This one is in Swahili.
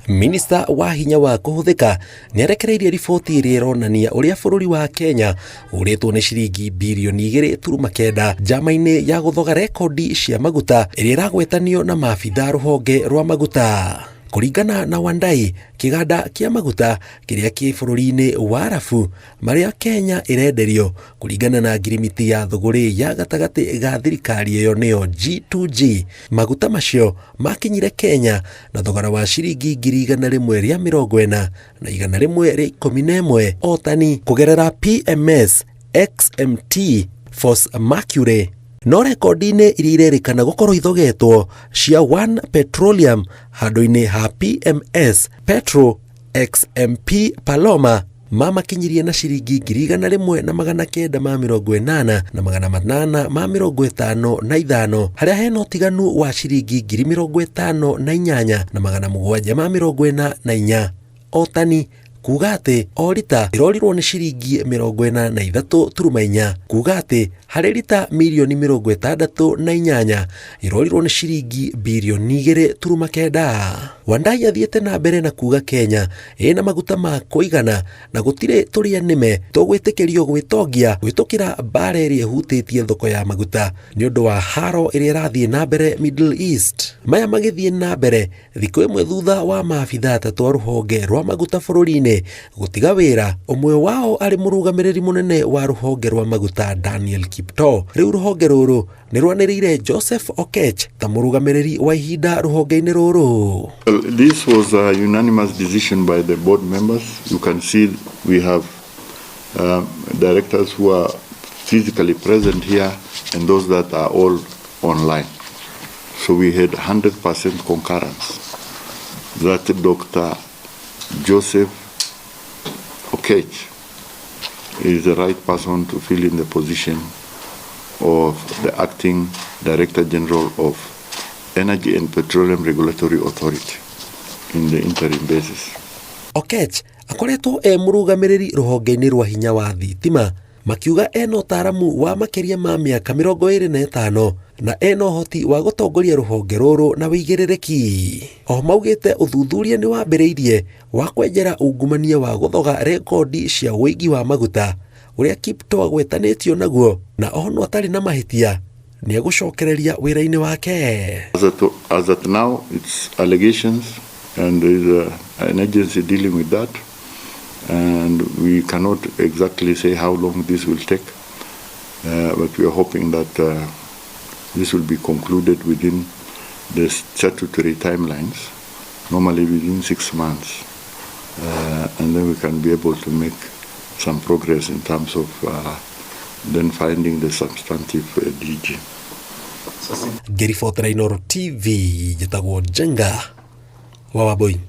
Minista wa hinya wa kuhuthika ni arekereirie riboti ĩrĩa ĩronania ũrĩa bũrũri wa Kenya ũrĩtwo nĩ ciringi bilioni 2.9 njama-inĩ ya gũthoga rekondi cia maguta ĩrĩa ĩragwetanio na maabitha rũhonge rwa maguta. Kũringana na Wandai, kĩganda kĩa maguta kĩrĩa kĩ bũrũri-inĩ wa Arabu marĩa Kenya ĩrenderio kũringana na ngirimiti ya thũgũrĩ ya gatagatĩ ga thirikari ĩyo nĩyo G2G, maguta macio makinyire Kenya na thogora wa ciringi 140 na 111 o tani kũgerera PMS XMT Force Mercury. No rekondi-inĩ iria irerĩkana gũkorwo ithogetwo cia One Petroleum handũ-inĩ ha PMS Petro XMP Paloma mamakinyirie na ciringi 1,980 na 855 harĩa hena ũtiganu wa ciringi 58,744 o tani, kuga atĩ o rita ĩrorirwo nĩ ciringi 43.4, kuga atĩ harĩ rita milioni 68 ĩrorirwo nĩ ciringi bilioni 2.9. Wandai athiĩte na mbere na kuga Kenya ĩna maguta ma kũigana na gũtirĩ tũrĩa nĩme tũgwĩtĩkĩrio gwĩtongia gwĩtũkĩra mbara ĩrĩa ĩhutĩtie thoko ya maguta nĩ ũndũ wa haro ĩrĩa ĩrathiĩ na mbere Middle East. Maya magĩthiĩ na mbere thikũ ĩmwe thutha wa maabitha atatũ a rũhonge rwa maguta bũrũri-inĩ gũtiga wĩra, ũmwe wao arĩ mũrũgamĩrĩri mũnene wa rũhonge rwa maguta Daniel Kiptoo. Rĩu rũhonge rũrũ nĩ rwanĩrĩire Joseph Okech ta mũrũgamĩrĩri wa ihinda rũhonge-inĩ rũrũ. This was a unanimous decision by the board members. You can see we have directors who are physically present here and those that are all online. So we had 100% concurrence that Dr. Joseph Okech is the right person to fill in the position of the acting Director General of Energy and Petroleum Regulatory Authority in the interim basis. Okech akoretwo mũrũgamĩrĩri rũhonge-inĩ rwa hinya wa thitima, makiuga ena ũtaaramu wa makĩria ma mĩaka 25 na ena ũhoti wa gũtongoria rũhonge rũrũ na wĩigĩrĩrĩki. O maugĩte ũthuthuria nĩ wambĩrĩirie wa kwenjera ungumania wa gũthoga rekondi cia wĩigi wa maguta ũrĩa Kiptoo agwetanĩtio naguo, na ono atarĩ na mahĩtia nĩ egũcokereria wĩra-inĩ wake. As at now, it's allegations and there is an agency dealing with that, and we cannot exactly say how long this will take, but we are hoping that this will be concluded within the statutory timelines, normally within 6 months, and then we can be able to make some progress in terms of then finding the substantive DG. Ngĩribotera Inooro TV, njĩtagwo Njenga wa Wambui.